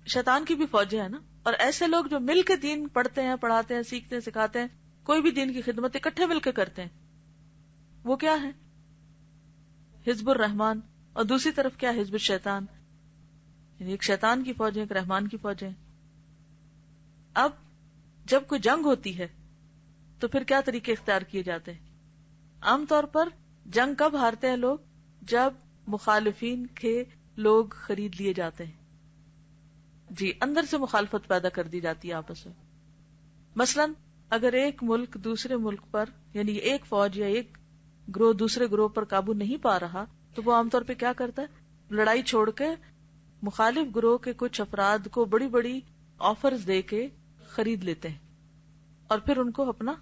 شیطان کی بھی فوجیں ہیں نا، اور ایسے لوگ جو مل کے دین پڑھتے ہیں، پڑھاتے ہیں، سیکھتے ہیں، سکھاتے ہیں، کوئی بھی دین کی خدمت اکٹھے مل کے کرتے ہیں، وہ کیا ہے؟ حزب الرحمان. اور دوسری طرف کیا؟ حزب الشیطان. یعنی ایک شیطان کی فوج ہے، ایک رحمان کی فوج ہے. اب جب کوئی جنگ ہوتی ہے تو پھر کیا طریقے اختیار کیے جاتے ہیں؟ عام طور پر جنگ کب ہارتے ہیں لوگ؟ جب مخالفین کے لوگ خرید لیے جاتے ہیں. جی اندر سے مخالفت پیدا کر دی جاتی ہے آپس میں. مثلا اگر ایک ملک دوسرے ملک پر یعنی ایک فوج یا ایک گروہ دوسرے گروہ پر قابو نہیں پا رہا تو وہ عام طور پہ کیا کرتا ہے؟ لڑائی چھوڑ کے مخالف گروہ کے کچھ افراد کو بڑی بڑی آفرز دے کے خرید لیتے ہیں اور پھر ان کو اپنا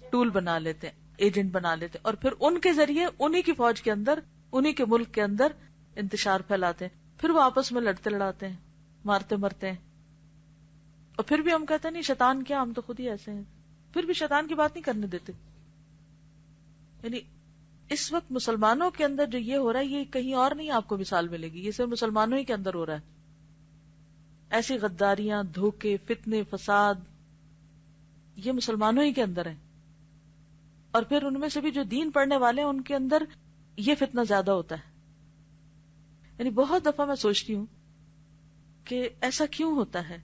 ٹول بنا لیتے ہیں, ایجنٹ بنا لیتے ہیں, اور پھر ان کے ذریعے انہی کی فوج کے اندر انہی کے ملک کے اندر انتشار پھیلاتے ہیں. پھر وہ آپس میں لڑتے لڑاتے ہیں, مارتے مرتے ہیں, اور پھر بھی ہم کہتے ہیں نہیں شیطان کیا, ہم تو خود ہی ایسے ہیں, پھر بھی شیطان کی بات نہیں کرنے دیتے. یعنی اس وقت مسلمانوں کے اندر جو یہ ہو رہا ہے یہ کہیں اور نہیں آپ کو مثال ملے گی, یہ صرف مسلمانوں ہی کے اندر ہو رہا ہے. ایسی غداریاں, دھوکے, فتنے, فساد یہ مسلمانوں ہی کے اندر ہیں. اور پھر ان میں سے بھی جو دین پڑھنے والے ہیں ان کے اندر یہ فتنہ زیادہ ہوتا ہے. یعنی بہت دفعہ میں سوچتی ہوں کہ ایسا کیوں ہوتا ہے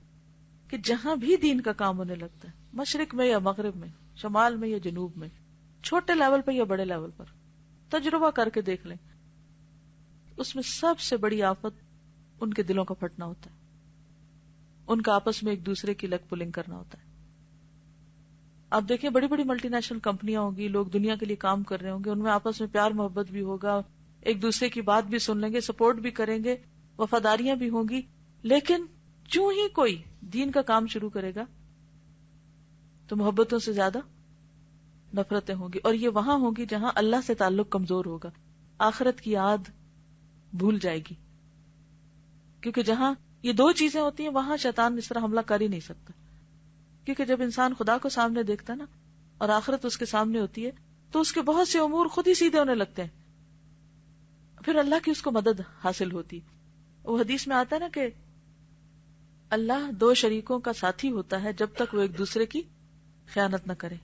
کہ جہاں بھی دین کا کام ہونے لگتا ہے, مشرق میں یا مغرب میں, شمال میں یا جنوب میں, چھوٹے لیول پر یا بڑے لیول پر, تجربہ کر کے دیکھ لیں, اس میں سب سے بڑی آفت ان کے دلوں کا پھٹنا ہوتا ہے, ان کا آپس میں ایک دوسرے کی لگ پلنگ کرنا ہوتا ہے. آپ دیکھیں بڑی بڑی ملٹی نیشنل کمپنیاں ہوں گی, لوگ دنیا کے لیے کام کر رہے ہوں گے, ان میں آپس میں پیار محبت بھی ہوگا, ایک دوسرے کی بات بھی سن لیں گے, سپورٹ بھی کریں گے, وفاداریاں بھی ہوں گی, لیکن جو ہی کوئی دین کا کام شروع کرے گا تو محبتوں سے زیادہ نفرتیں ہوں گی, اور یہ وہاں ہوں گی جہاں اللہ سے تعلق کمزور ہوگا, آخرت کی یاد بھول جائے گی. کیونکہ جہاں یہ دو چیزیں ہوتی ہیں وہاں شیطان اس طرح حملہ کر ہی نہیں سکتا. کیونکہ جب انسان خدا کو سامنے دیکھتا ہے نا اور آخرت اس کے سامنے ہوتی ہے تو اس کے بہت سے امور خود ہی سیدھے ہونے لگتے ہیں, پھر اللہ کی اس کو مدد حاصل ہوتی. وہ حدیث میں آتا ہے نا کہ اللہ دو شریکوں کا ساتھی ہوتا ہے جب تک وہ ایک دوسرے کی خیانت نہ کرے.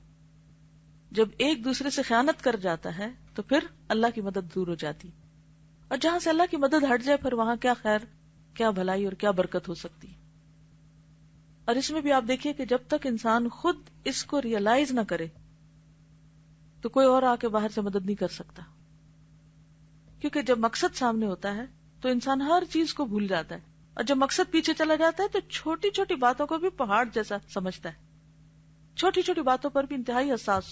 جب ایک دوسرے سے خیانت کر جاتا ہے تو پھر اللہ کی مدد دور ہو جاتی, اور جہاں سے اللہ کی مدد ہٹ جائے پھر وہاں کیا خیر, کیا بھلائی اور کیا برکت ہو سکتی ہے. اور اس میں بھی آپ دیکھیے کہ جب تک انسان خود اس کو ریئلائز نہ کرے تو کوئی اور آ کے باہر سے مدد نہیں کر سکتا. کیونکہ جب مقصد سامنے ہوتا ہے تو انسان ہر چیز کو بھول جاتا ہے, اور جب مقصد پیچھے چلا جاتا ہے تو چھوٹی چھوٹی باتوں کو بھی پہاڑ جیسا سمجھتا ہے, چھوٹی چھوٹی باتوں پر بھی انتہائی حساس.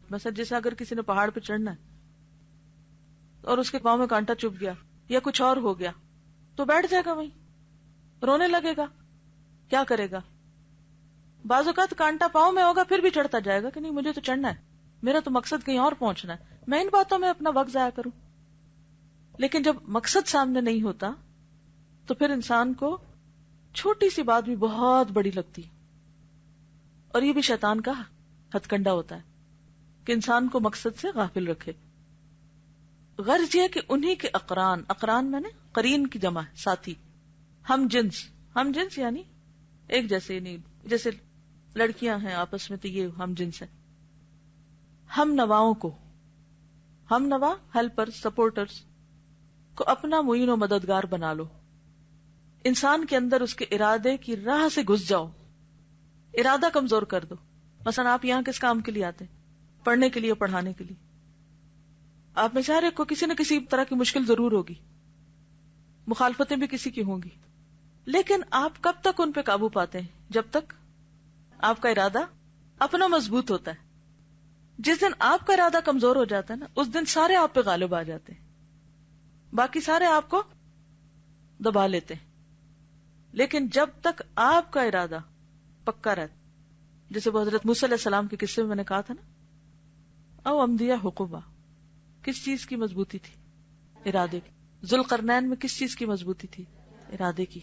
مثلا جیسے اگر کسی نے پہاڑ پہ چڑھنا ہے اور اس کے پاؤں میں کانٹا چبھ گیا یا کچھ اور ہو گیا تو بیٹھ جائے گا وہیں, رونے لگے گا, کیا کرے گا؟ بعض اوقات کانٹا پاؤں میں ہوگا پھر بھی چڑھتا جائے گا کہ نہیں مجھے تو چڑھنا ہے, میرا تو مقصد کہیں اور پہنچنا ہے, میں ان باتوں میں اپنا وقت ضائع کروں. لیکن جب مقصد سامنے نہیں ہوتا تو پھر انسان کو چھوٹی سی بات بھی بہت بڑی لگتی. اور یہ بھی شیطان کا ہتھ کنڈا ہوتا ہے کہ انسان کو مقصد سے غافل رکھے. غرض یہ کہ انہی کے اقران میں نے قرین کی جمع ہے, ساتھی, ہم جنس یعنی ایک جیسے, نہیں جیسے لڑکیاں ہیں آپس میں تو یہ ہم جنس ہے. ہم نواؤں کو, ہم نوا ہیلپر سپورٹرز کو اپنا معین و مددگار بنا لو. انسان کے اندر اس کے ارادے کی راہ سے گھس جاؤ, ارادہ کمزور کر دو. مثلا آپ یہاں کس کام کے لیے آتے ہیں؟ پڑھنے کے لیے, پڑھانے کے لیے. آپ میں سے ہر ایک کو کسی نہ کسی طرح کی مشکل ضرور ہوگی, مخالفتیں بھی کسی کی ہوں گی, لیکن آپ کب تک ان پہ قابو پاتے ہیں؟ جب تک آپ کا ارادہ اپنا مضبوط ہوتا ہے. جس دن آپ کا ارادہ کمزور ہو جاتا ہے نا اس دن سارے آپ پہ غالب آ جاتے ہیں, باقی سارے آپ کو دبا لیتے ہیں. لیکن جب تک آپ کا ارادہ پکا رہتا, جیسے وہ حضرت موسیٰ علیہ السلام کے قصے میں نے کہا تھا نا, او امدیہ حقوبہ, کس چیز کی مضبوطی تھی؟ ارادے کی. ذوالقرنین میں کس چیز کی مضبوطی تھی؟ ارادے کی.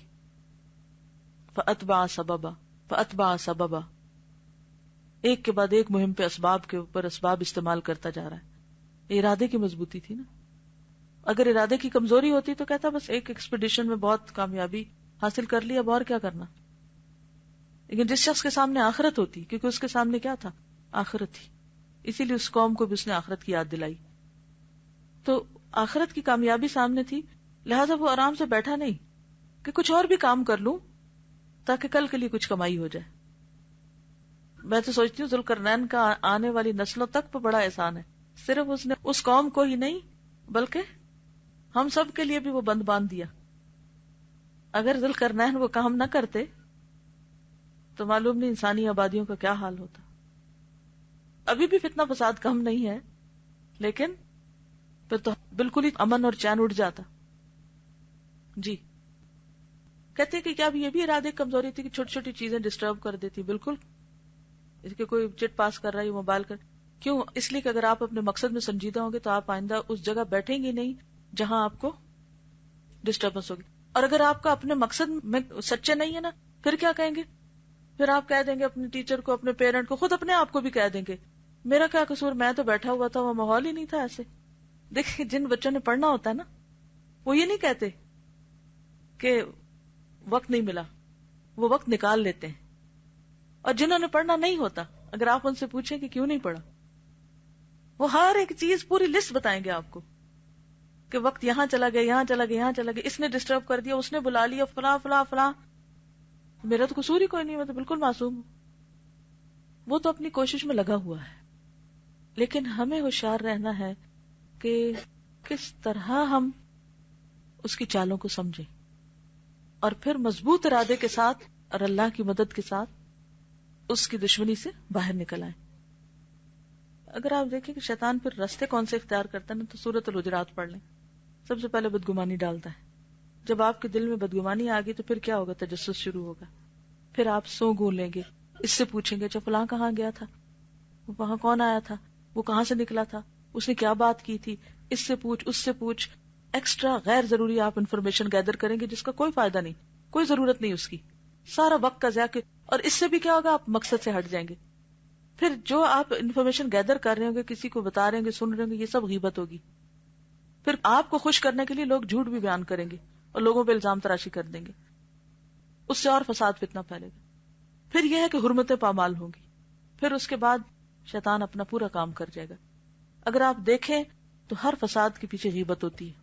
فأتبع سببا, ایک کے بعد ایک مہم پہ اسباب کے اوپر اسباب استعمال کرتا جا رہا ہے. ارادے کی مضبوطی تھی نا. اگر ارادے کی کمزوری ہوتی تو کہتا بس ایک ایکسپیڈیشن میں بہت کامیابی حاصل کر لی, اب اور کیا کرنا. لیکن جس شخص کے سامنے آخرت ہوتی, کیونکہ اس کے سامنے کیا تھا؟ آخرت تھی, اسی لیے اس قوم کو بھی اس نے آخرت کی یاد دلائی. تو آخرت کی کامیابی سامنے تھی, لہذا وہ آرام سے بیٹھا نہیں کہ کچھ اور بھی کام کر لوں تاکہ کل کے لیے کچھ کمائی ہو جائے. میں تو سوچتی ہوں ذوالقرنین کا آنے والی نسلوں تک پہ بڑا احسان ہے. صرف اس نے اس قوم کو ہی نہیں بلکہ ہم سب کے لیے بھی وہ بند باندھ دیا. اگر ذوالقرنین وہ کام نہ کرتے تو معلوم نہیں انسانی آبادیوں کا کیا حال ہوتا. ابھی بھی فتنہ فساد کم نہیں ہے، لیکن پھر تو بالکل ہی امن اور چین اڑ جاتا. جی کہتے کہ کیا یہ بھی ارادے کمزوری تھی کہ چھوٹی چھوٹی چیزیں ڈسٹرب کر دیتی؟ بالکل. اس کے کوئی چٹ پاس کر رہا ہے موبائل کر، کیوں؟ اس لیے کہ اگر آپ اپنے مقصد میں سنجیدہ ہوں گے تو آپ آئندہ اس جگہ بیٹھیں گے نہیں جہاں آپ کو ڈسٹربنس ہوگی. اور اگر آپ کا اپنے مقصد میں سچے نہیں ہے نا، پھر کیا کہیں گے؟ پھر آپ کہہ دیں گے اپنے ٹیچر کو، اپنے پیرنٹ کو، خود اپنے آپ کو بھی کہہ دیں گے میرا کیا قصور، میں تو بیٹھا ہوا تھا، وہ ماحول ہی نہیں تھا ایسے. دیکھیں جن بچوں نے پڑھنا ہوتا ہے نا، وہ یہ نہیں کہتے کہ وقت نہیں ملا، وہ وقت نکال لیتے ہیں. اور جنہوں نے پڑھنا نہیں ہوتا، اگر آپ ان سے پوچھیں کہ کیوں نہیں پڑھا، وہ ہر ایک چیز پوری لسٹ بتائیں گے آپ کو کہ وقت یہاں چلا گیا، یہاں چلا گیا، یہاں چلا گیا، اس نے ڈسٹرب کر دیا، اس نے بلا لیا، فلاں فلاں فلاں. میرا تو قصور ہی کوئی نہیں، میں تو بالکل معصوم ہوں. وہ تو اپنی کوشش میں لگا ہوا ہے. لیکن ہمیں ہوشیار رہنا ہے کہ کس طرح ہم اس کی چالوں کو سمجھیں اور پھر مضبوط ارادے کے ساتھ اور اللہ کی مدد کے ساتھ اس کی دشمنی سے باہر نکل آئیں. اگر آپ دیکھیں کہ شیطان پھر راستے کون سے اختیار کرتا ہے نا، تو سورۃ الحجرات پڑھ لیں. سب سے پہلے بدگمانی ڈالتا ہے. جب آپ کے دل میں بدگمانی آ گئی تو پھر کیا ہوگا؟ تجسس شروع ہوگا. پھر آپ سو گون لیں گے، اس سے پوچھیں گے اچھا فلاں کہاں گیا تھا، وہاں کون آیا تھا، وہ کہاں سے نکلا تھا، اس نے کیا بات کی تھی، اس سے پوچھ، اس سے پوچھ. ایکسٹرا غیر ضروری آپ انفارمیشن گیدر کریں گے جس کا کوئی فائدہ نہیں، کوئی ضرورت نہیں اس کی، سارا وقت کا ضیاع. اور اس سے بھی کیا ہوگا؟ آپ مقصد سے ہٹ جائیں گے. پھر جو آپ انفارمیشن گیدر کر رہے ہوں گے، کسی کو بتا رہے ہوں گے، سن رہے ہوں گے، یہ سب غیبت ہوگی. پھر آپ کو خوش کرنے کے لیے لوگ جھوٹ بھی بیان کریں گے اور لوگوں پہ الزام تراشی کر دیں گے. اس سے اور فساد فتنہ پھیلے گا. پھر یہ ہے کہ حرمتیں پامال ہوں گی. پھر اس کے بعد شیطان اپنا پورا کام کر جائے گا. اگر آپ دیکھیں تو ہر فساد کے پیچھے غیبت ہوتی ہے،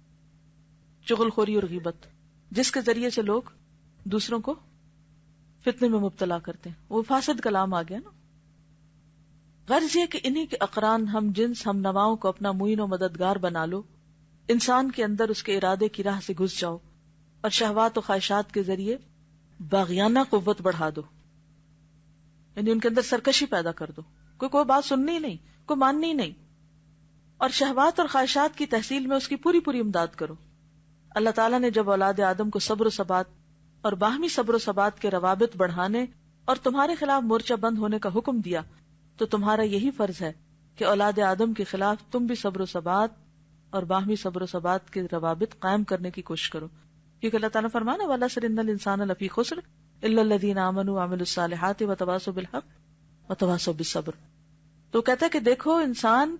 چغل خوری اور غیبت، جس کے ذریعے سے لوگ دوسروں کو فتنے میں مبتلا کرتے ہیں. وہ فاسد کلام آ گیا نا. غرض یہ کہ انہی کے اقران، ہم جنس، ہم نواؤں کو اپنا معین و مددگار بنا لو. انسان کے اندر اس کے ارادے کی راہ سے گھس جاؤ اور شہوات و خواہشات کے ذریعے باغیانہ قوت بڑھا دو. یعنی ان کے اندر سرکشی پیدا کر دو، کوئی بات سننی نہیں، کوئی ماننی نہیں. اور شہوات اور خواہشات کی تحصیل میں اس کی پوری پوری امداد کرو. اللہ تعالیٰ نے جب اولاد آدم کو صبر و ثبات اور باہمی صبر و ثبات کے روابط بڑھانے اور تمہارے خلاف مورچہ بند ہونے کا حکم دیا تو تمہارا یہی فرض ہے کہ اولاد آدم کے خلاف تم بھی صبر و ثبات اور باہمی صبر و ثبات کے روابط قائم کرنے کی کوشش کرو. کیونکہ اللہ تعالیٰ فرمانا وَلَسَرِنَّ الْإِنسَانَ لَفِي خُسْرٍ إِلَّا الَّذِينَ آمَنُوا وَعَمِلُوا الصَّالِحَاتِ وَتَوَاصَوْا بِالْحَقِّ وَتَوَاصَوْا بِالصَّبْرِ. تو کہتا ہے کہ دیکھو انسان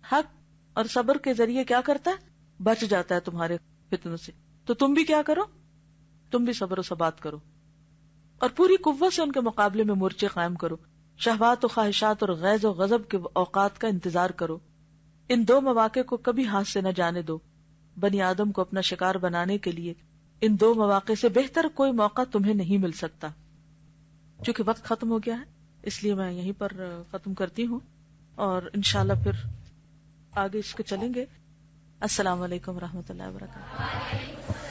حق اور صبر کے ذریعے کیا کرتا ہے؟ بچ جاتا ہے تمہارے فتنوں سے. تو تم بھی کیا کرو؟ تم بھی صبر و ثبات کرو اور پوری قوت سے ان کے مقابلے میں مورچے قائم کرو. شہوات و خواہشات اور غیظ و غضب کے اوقات کا انتظار کرو. ان دو مواقع کو کبھی ہاتھ سے نہ جانے دو. بنی آدم کو اپنا شکار بنانے کے لیے ان دو مواقع سے بہتر کوئی موقع تمہیں نہیں مل سکتا. چونکہ وقت ختم ہو گیا ہے اس لیے میں یہیں پر ختم کرتی ہوں اور انشاءاللہ پھر آگے اس کو چلیں گے. السلام علیکم ورحمۃ اللہ وبرکاتہ.